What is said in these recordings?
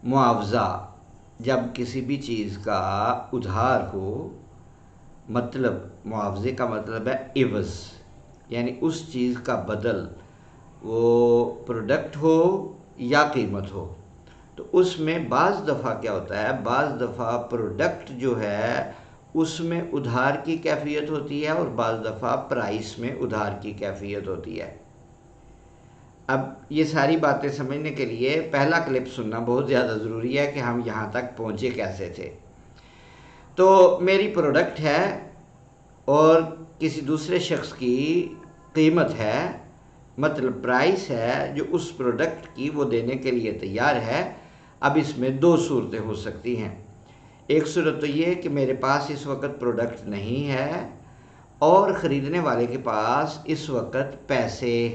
معاوضہ جب کسی بھی چیز کا ادھار ہو، مطلب معاوضے کا مطلب ہے عوض، یعنی اس چیز کا بدل، وہ پروڈکٹ ہو یا قیمت ہو، تو اس میں بعض دفعہ کیا ہوتا ہے، بعض دفعہ پروڈکٹ جو ہے اس میں ادھار کی کیفیت ہوتی ہے اور بعض دفعہ پرائس میں ادھار کی کیفیت ہوتی ہے۔ اب یہ ساری باتیں سمجھنے کے لیے پہلا کلپ سننا بہت زیادہ ضروری ہے کہ ہم یہاں تک پہنچے کیسے تھے۔ تو میری پروڈکٹ ہے اور کسی دوسرے شخص کی قیمت ہے، مطلب پرائس ہے جو اس پروڈکٹ کی وہ دینے کے لیے تیار ہے۔ اب اس میں دو صورتیں ہو سکتی ہیں۔ ایک صورت تو یہ کہ میرے پاس اس وقت پروڈکٹ نہیں ہے اور خریدنے والے کے پاس اس وقت پیسے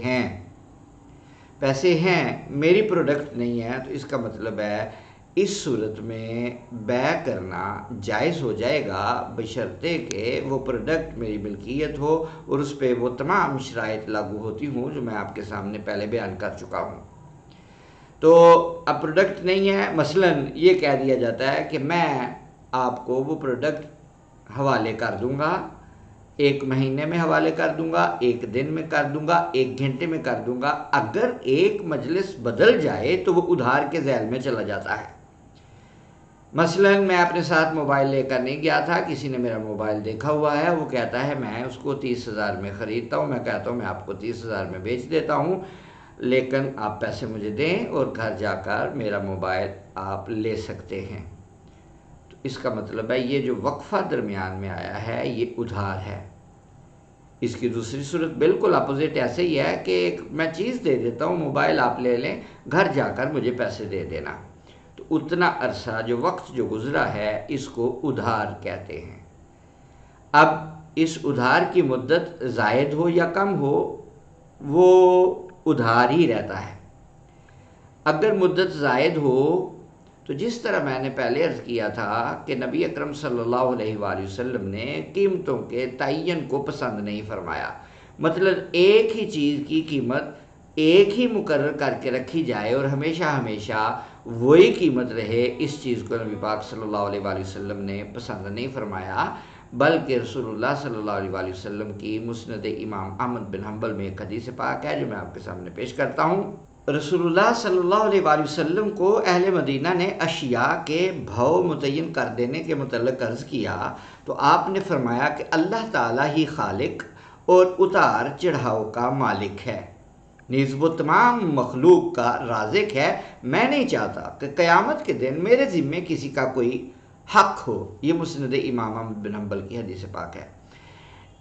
ہیں، میری پروڈکٹ نہیں ہے، تو اس کا مطلب ہے اس صورت میں بیع کرنا جائز ہو جائے گا، بشرطے کہ وہ پروڈکٹ میری ملکیت ہو اور اس پہ وہ تمام شرائط لاگو ہوتی ہوں جو میں آپ کے سامنے پہلے بیان کر چکا ہوں۔ تو اب پروڈکٹ نہیں ہے، مثلاً یہ کہہ دیا جاتا ہے کہ میں آپ کو وہ پروڈکٹ حوالے کر دوں گا، 1 مہینے میں حوالے کر دوں گا، 1 دن میں کر دوں گا، 1 گھنٹے میں کر دوں گا۔ اگر ایک مجلس بدل جائے تو وہ ادھار کے ذیل میں چلا جاتا ہے۔ مثلاً میں اپنے ساتھ موبائل لے کر نہیں گیا تھا، کسی نے میرا موبائل دیکھا ہوا ہے، وہ کہتا ہے میں اس کو 30,000 میں خریدتا ہوں، میں کہتا ہوں میں آپ کو 30,000 میں بیچ دیتا ہوں، لیکن آپ پیسے مجھے دیں اور گھر جا کر میرا موبائل آپ لے سکتے ہیں۔ تو اس کا مطلب ہے یہ جو وقفہ درمیان میں آیا ہے یہ ادھار ہے۔ اس کی دوسری صورت بالکل اپوزٹ ایسے ہی ہے کہ میں چیز دے دیتا ہوں، موبائل آپ لے لیں، گھر جا کر مجھے پیسے دے دینا۔ تو اتنا عرصہ جو وقت جو گزرا ہے اس کو ادھار کہتے ہیں۔ اب اس ادھار کی مدت زائد ہو یا کم ہو وہ ادھار ہی رہتا ہے۔ اگر مدت زائد ہو تو جس طرح میں نے پہلے عرض کیا تھا کہ نبی اکرم صلی اللہ علیہ وآلہ وسلم نے قیمتوں کے تعین کو پسند نہیں فرمایا، مطلب ایک ہی چیز کی قیمت ایک ہی مقرر کر کے رکھی جائے اور ہمیشہ وہی قیمت رہے، اس چیز کو نبی پاک صلی اللہ علیہ وآلہ وسلم نے پسند نہیں فرمایا، بلکہ رسول اللہ صلی اللہ علیہ وآلہ وسلم کی مسند امام احمد بن حنبل میں ایک حدیث پاک ہے جو میں آپ کے سامنے پیش کرتا ہوں۔ رسول اللہ صلی اللہ علیہ وآلہ وسلم کو اہل مدینہ نے اشیاء کے بھاؤ متعین کر دینے کے متعلق عرض کیا تو آپ نے فرمایا کہ اللہ تعالیٰ ہی خالق اور اتار چڑھاؤ کا مالک ہے، نیز وہ تمام مخلوق کا رازق ہے۔ میں نہیں چاہتا کہ قیامت کے دن میرے ذمے کسی کا کوئی حق ہو۔ یہ مسند امام احمد بن حنبل کی حدیث پاک ہے۔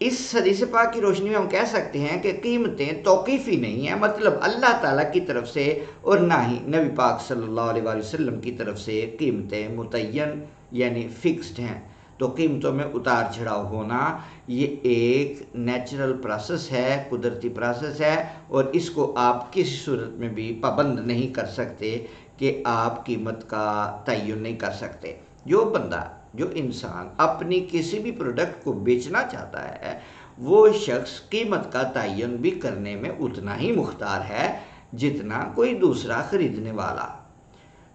اس حدیث پاک کی روشنی میں ہم کہہ سکتے ہیں کہ قیمتیں توقیفی نہیں ہیں، مطلب اللہ تعالیٰ کی طرف سے اور نہ ہی نبی پاک صلی اللہ علیہ وآلہ وسلم کی طرف سے قیمتیں متعین یعنی فکسڈ ہیں۔ تو قیمتوں میں اتار چڑھاؤ ہونا یہ ایک نیچرل پروسیس ہے، قدرتی پروسیس ہے، اور اس کو آپ کسی صورت میں بھی پابند نہیں کر سکتے کہ آپ قیمت کا تعین نہیں کر سکتے۔ جو انسان اپنی کسی بھی پروڈکٹ کو بیچنا چاہتا ہے وہ شخص قیمت کا تعین بھی کرنے میں اتنا ہی مختار ہے جتنا کوئی دوسرا خریدنے والا۔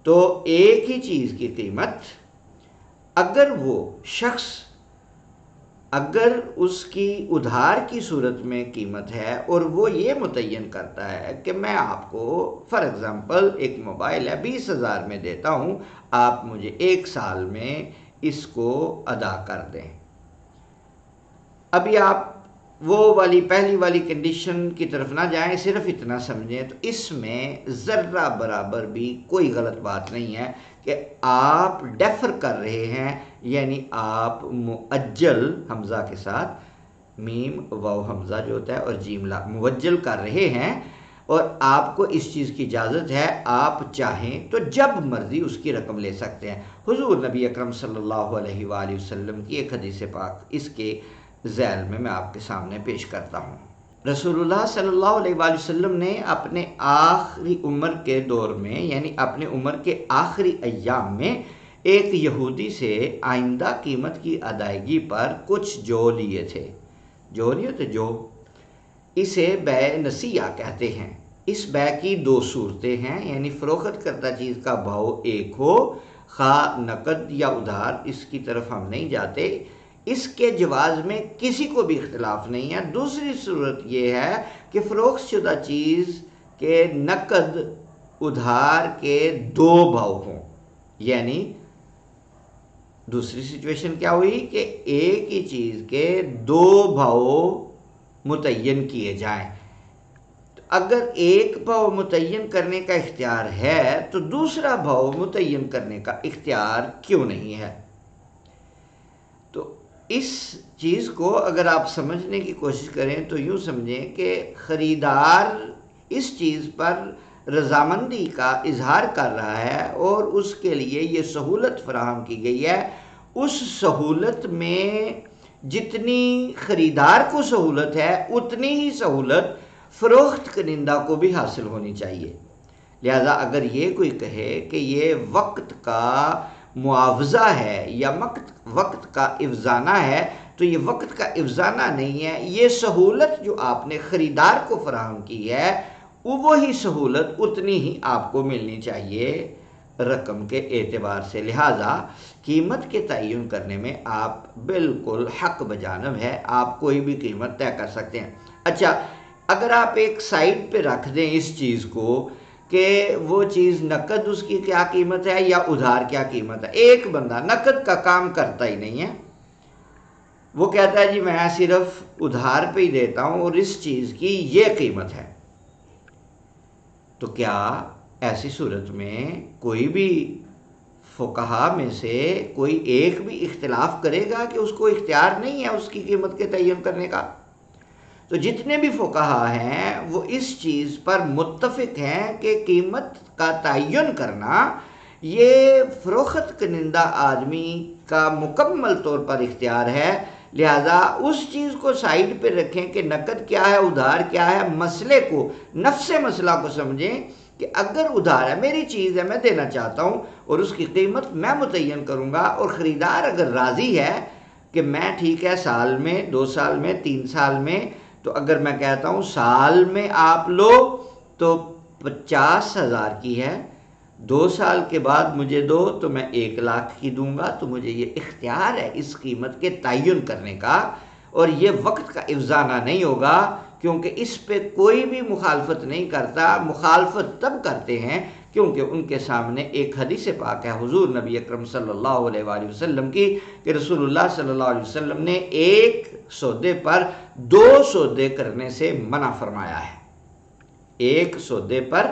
تو ایک ہی چیز کی قیمت اگر وہ شخص اگر اس کی ادھار کی صورت میں قیمت ہے اور وہ یہ متعین کرتا ہے کہ میں آپ کو فار ایگزامپل ایک موبائل ہے 20,000 میں دیتا ہوں، آپ مجھے 1 سال میں اس کو ادا کر دیں۔ ابھی آپ وہ والی پہلی والی کنڈیشن کی طرف نہ جائیں، صرف اتنا سمجھیں تو اس میں ذرہ برابر بھی کوئی غلط بات نہیں ہے کہ آپ ڈیفر کر رہے ہیں، یعنی آپ مؤجل حمزہ کے ساتھ میم واو حمزہ جو ہوتا ہے اور جیم لا موجل کر رہے ہیں، اور آپ کو اس چیز کی اجازت ہے آپ چاہیں تو جب مرضی اس کی رقم لے سکتے ہیں۔ حضور نبی اکرم صلی اللہ علیہ وآلہ وسلم کی ایک حدیث پاک اس کے ذیل میں آپ کے سامنے پیش کرتا ہوں۔ رسول اللہ صلی اللہ علیہ وآلہ وسلم نے اپنے آخری عمر کے دور میں یعنی اپنے عمر کے آخری ایام میں ایک یہودی سے آئندہ قیمت کی ادائیگی پر کچھ جو لیے تھے۔ جو نہیں ہوتے جو، اسے بیع نسیہ کہتے ہیں۔ اس بے کی دو صورتیں ہیں، یعنی فروخت کردہ چیز کا بھاؤ ایک ہو، خواہ نقد یا ادھار، اس کی طرف ہم نہیں جاتے، اس کے جواز میں کسی کو بھی اختلاف نہیں ہے۔ دوسری صورت یہ ہے کہ فروخت شدہ چیز کے نقد ادھار کے دو بھاؤ ہوں، یعنی دوسری سچویشن کیا ہوئی کہ ایک ہی چیز کے دو بھاؤ متعین کیے جائیں۔ اگر ایک بھاؤ متعین کرنے کا اختیار ہے تو دوسرا بھاؤ متعین کرنے کا اختیار کیوں نہیں ہے؟ تو اس چیز کو اگر آپ سمجھنے کی کوشش کریں تو یوں سمجھیں کہ خریدار اس چیز پر رضامندی کا اظہار کر رہا ہے اور اس کے لیے یہ سہولت فراہم کی گئی ہے، اس سہولت میں جتنی خریدار کو سہولت ہے اتنی ہی سہولت فروخت کنندہ کو بھی حاصل ہونی چاہیے۔ لہذا اگر یہ کوئی کہے کہ یہ وقت کا معاوضہ ہے یا وقت کا افزانہ ہے تو یہ وقت کا افزانہ نہیں ہے، یہ سہولت جو آپ نے خریدار کو فراہم کی ہے وہی سہولت اتنی ہی آپ کو ملنی چاہیے رقم کے اعتبار سے۔ لہذا قیمت کے تعین کرنے میں آپ بالکل حق بجانب ہے، آپ کوئی بھی قیمت طے کر سکتے ہیں۔ اچھا، اگر آپ ایک سائڈ پہ رکھ دیں اس چیز کو کہ وہ چیز نقد اس کی کیا قیمت ہے یا ادھار کیا قیمت ہے، ایک بندہ نقد کا کام کرتا ہی نہیں ہے، وہ کہتا ہے جی میں صرف ادھار پہ ہی دیتا ہوں اور اس چیز کی یہ قیمت ہے، تو کیا ایسی صورت میں کوئی بھی فقہا میں سے کوئی ایک بھی اختلاف کرے گا کہ اس کو اختیار نہیں ہے اس کی قیمت کے تعین کرنے کا؟ تو جتنے بھی فقہا ہیں وہ اس چیز پر متفق ہیں کہ قیمت کا تعین کرنا یہ فروخت کنندہ آدمی کا مکمل طور پر اختیار ہے۔ لہذا اس چیز کو سائیڈ پہ رکھیں کہ نقد کیا ہے ادھار کیا ہے، مسئلے کو نفس مسئلہ کو سمجھیں کہ اگر ادھار ہے، میری چیز ہے، میں دینا چاہتا ہوں اور اس کی قیمت میں متعین کروں گا، اور خریدار اگر راضی ہے کہ میں ٹھیک ہے سال میں 2 سال میں 3 سال میں، تو اگر میں کہتا ہوں سال میں آپ لو تو 50,000 کی ہے، 2 سال کے بعد مجھے دو تو میں 1 لاکھ کی دوں گا، تو مجھے یہ اختیار ہے اس قیمت کے تعین کرنے کا، اور یہ وقت کا افزانہ نہیں ہوگا کیونکہ اس پہ کوئی بھی مخالفت نہیں کرتا۔ مخالفت تب کرتے ہیں کیونکہ ان کے سامنے ایک حدیث پاک ہے حضور نبی اکرم صلی اللہ علیہ وآلہ وسلم کی کہ رسول اللہ صلی اللہ علیہ وسلم نے ایک سودے پر 2 سودے کرنے سے منع فرمایا ہے، ایک سودے پر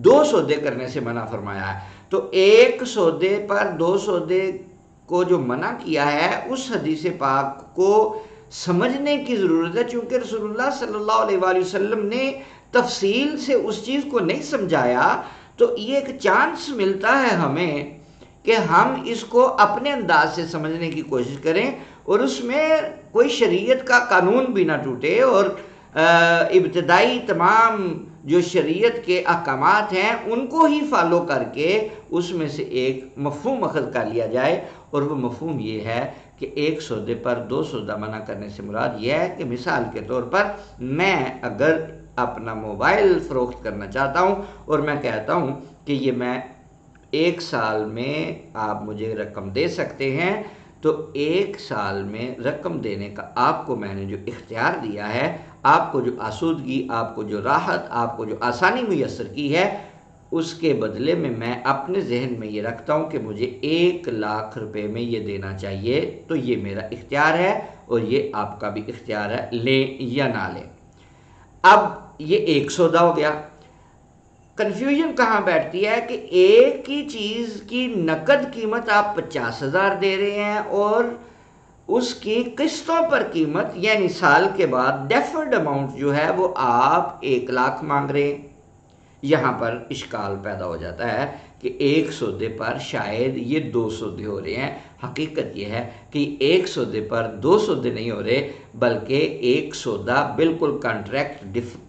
2 سودے کرنے سے منع فرمایا ہے۔ تو ایک سودے پر 2 سودے کو جو منع کیا ہے اس حدیث پاک کو سمجھنے کی ضرورت ہے، چونکہ رسول اللہ صلی اللہ علیہ وآلہ وسلم نے تفصیل سے اس چیز کو نہیں سمجھایا، تو یہ ایک چانس ملتا ہے ہمیں کہ ہم اس کو اپنے انداز سے سمجھنے کی کوشش کریں اور اس میں کوئی شریعت کا قانون بھی نہ ٹوٹے، اور ابتدائی تمام جو شریعت کے احکامات ہیں ان کو ہی فالو کر کے اس میں سے ایک مفہوم اخذ کر لیا جائے، اور وہ مفہوم یہ ہے کہ ایک سودے پر 2 سودا منع کرنے سے مراد یہ ہے کہ مثال کے طور پر میں اگر اپنا موبائل فروخت کرنا چاہتا ہوں اور میں کہتا ہوں کہ یہ میں 1 سال میں آپ مجھے رقم دے سکتے ہیں، تو 1 سال میں رقم دینے کا آپ کو میں نے جو اختیار دیا ہے، آپ کو جو آسودگی، آپ کو جو راحت، آپ کو جو آسانی میسر کی ہے، اس کے بدلے میں اپنے ذہن میں یہ رکھتا ہوں کہ مجھے 1 لاکھ روپے میں یہ دینا چاہیے، تو یہ میرا اختیار ہے اور یہ آپ کا بھی اختیار ہے، لیں یا نہ لیں۔ اب یہ ایک سودا ہو گیا۔ کنفیوژن کہاں بیٹھتی ہے کہ ایک ہی چیز کی نقد قیمت آپ 50,000 دے رہے ہیں اور اس کی قسطوں پر قیمت یعنی سال کے بعد ڈیفرڈ اماؤنٹ جو ہے وہ آپ 1 لاکھ مانگ رہے ہیں۔ یہاں پر اشکال پیدا ہو جاتا ہے کہ ایک سودے پر شاید یہ 2 سودے ہو رہے ہیں۔ حقیقت یہ ہے کہ ایک سودے پر 2 سودے نہیں ہو رہے، بلکہ ایک سودا بالکل کانٹریکٹ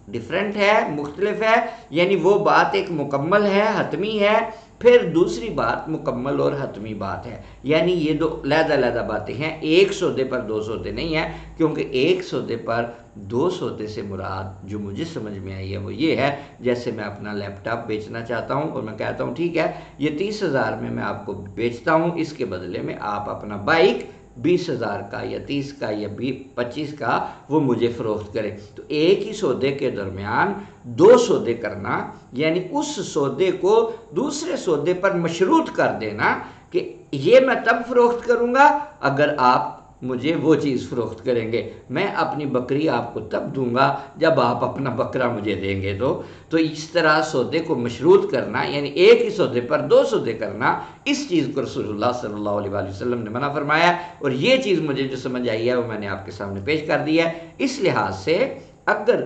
ڈیفرنٹ ہے، مختلف ہے، یعنی وہ بات ایک مکمل ہے، حتمی ہے پھر دوسری بات مکمل اور حتمی بات ہے، یعنی یہ دو علیحدہ باتیں ہیں، ایک سودے پر دو سودے نہیں ہیں، کیونکہ ایک سودے پر دو سودے سے مراد جو مجھے سمجھ میں آئی ہے وہ یہ ہے، جیسے میں اپنا لیپ ٹاپ بیچنا چاہتا ہوں اور میں کہتا ہوں ٹھیک ہے یہ 30,000 میں آپ کو بیچتا ہوں، اس کے بدلے میں آپ اپنا بائک 20,000 کا یا 30 کا یا 25 کا وہ مجھے فروخت کرے، تو ایک ہی سودے کے درمیان دو سودے کرنا، یعنی اس سودے کو دوسرے سودے پر مشروط کر دینا کہ یہ میں تب فروخت کروں گا اگر آپ مجھے وہ چیز فروخت کریں گے، میں اپنی بکری آپ کو تب دوں گا جب آپ اپنا بکرا مجھے دیں گے، تو اس طرح سودے کو مشروط کرنا، یعنی ایک ہی سودے پر دو سودے کرنا، اس چیز کو رسول اللہ صلی اللہ علیہ وآلہ وسلم نے منع فرمایا، اور یہ چیز مجھے جو سمجھ آئی ہے وہ میں نے آپ کے سامنے پیش کر دی ہے۔ اس لحاظ سے اگر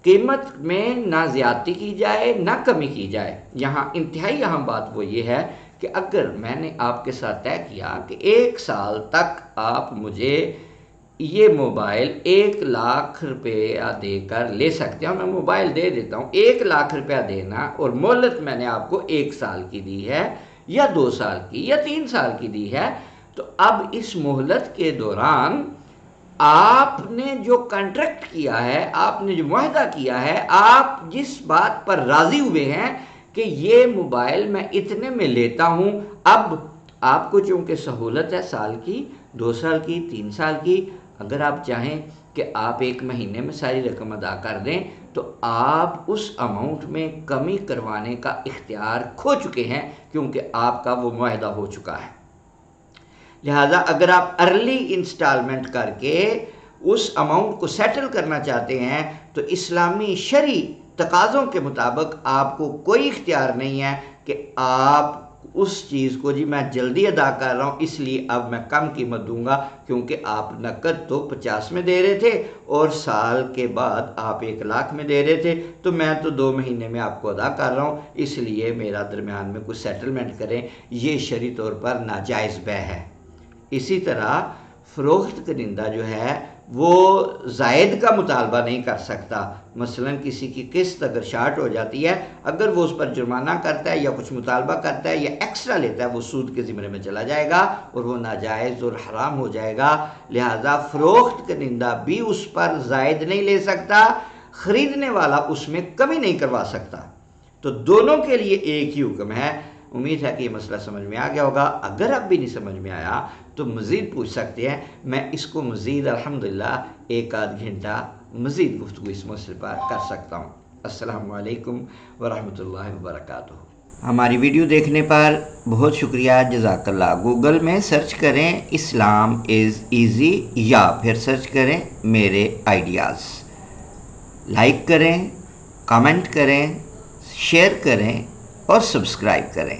قیمت میں نہ زیادتی کی جائے نہ کمی کی جائے، یہاں انتہائی اہم بات وہ یہ ہے کہ اگر میں نے آپ کے ساتھ طے کیا کہ 1 سال تک آپ مجھے یہ موبائل 1,00,000 روپیہ دے کر لے سکتے ہیں، میں موبائل دے دیتا ہوں، 1,00,000 روپیہ دینا، اور مہلت میں نے آپ کو 1 سال کی دی ہے یا 2 سال کی یا 3 سال کی دی ہے، تو اب اس مہلت کے دوران آپ نے جو کنٹریکٹ کیا ہے، آپ نے جو معاہدہ کیا ہے، آپ جس بات پر راضی ہوئے ہیں کہ یہ موبائل میں اتنے میں لیتا ہوں، اب آپ کو چونکہ سہولت ہے سال کی، 2 سال کی، 3 سال کی، اگر آپ چاہیں کہ آپ 1 مہینے میں ساری رقم ادا کر دیں تو آپ اس اماؤنٹ میں کمی کروانے کا اختیار کھو چکے ہیں، کیونکہ آپ کا وہ معاہدہ ہو چکا ہے۔ لہٰذا اگر آپ ارلی انسٹالمنٹ کر کے اس اماؤنٹ کو سیٹل کرنا چاہتے ہیں تو اسلامی شرعی تقاضوں کے مطابق آپ کو کوئی اختیار نہیں ہے کہ آپ اس چیز کو جی میں جلدی ادا کر رہا ہوں اس لیے اب میں کم قیمت دوں گا، کیونکہ آپ نقد تو 50 میں دے رہے تھے اور سال کے بعد آپ 1,00,000 میں دے رہے تھے، تو میں تو 2 مہینے میں آپ کو ادا کر رہا ہوں، اس لیے میرا درمیان میں کوئی سیٹلمنٹ کریں، یہ شرعی طور پر ناجائز بیع ہے۔ اسی طرح فروخت کنندہ جو ہے وہ زائد کا مطالبہ نہیں کر سکتا، مثلا کسی کی قسط اگر شارٹ ہو جاتی ہے، اگر وہ اس پر جرمانہ کرتا ہے یا کچھ مطالبہ کرتا ہے یا ایکسٹرا لیتا ہے، وہ سود کے زمرے میں چلا جائے گا اور وہ ناجائز اور حرام ہو جائے گا، لہذا فروخت کنندہ بھی اس پر زائد نہیں لے سکتا، خریدنے والا اس میں کمی نہیں کروا سکتا، تو دونوں کے لیے ایک ہی حکم ہے۔ امید ہے کہ یہ مسئلہ سمجھ میں آ گیا ہوگا، اگر اب بھی نہیں سمجھ میں آیا تو مزید پوچھ سکتے ہیں، میں اس کو مزید الحمدللہ 1 آدھ گھنٹہ مزید گفتگو اس مسئلے پر کر سکتا ہوں۔ السلام علیکم ورحمۃ اللہ وبرکاتہ۔ ہماری ویڈیو دیکھنے پر بہت شکریہ، جزاک اللہ۔ گوگل میں سرچ کریں اسلام از ایزی یا پھر سرچ کریں میرے آئیڈیاز، لائک کریں، کامنٹ کریں، شیئر کریں اور سبسکرائب کریں۔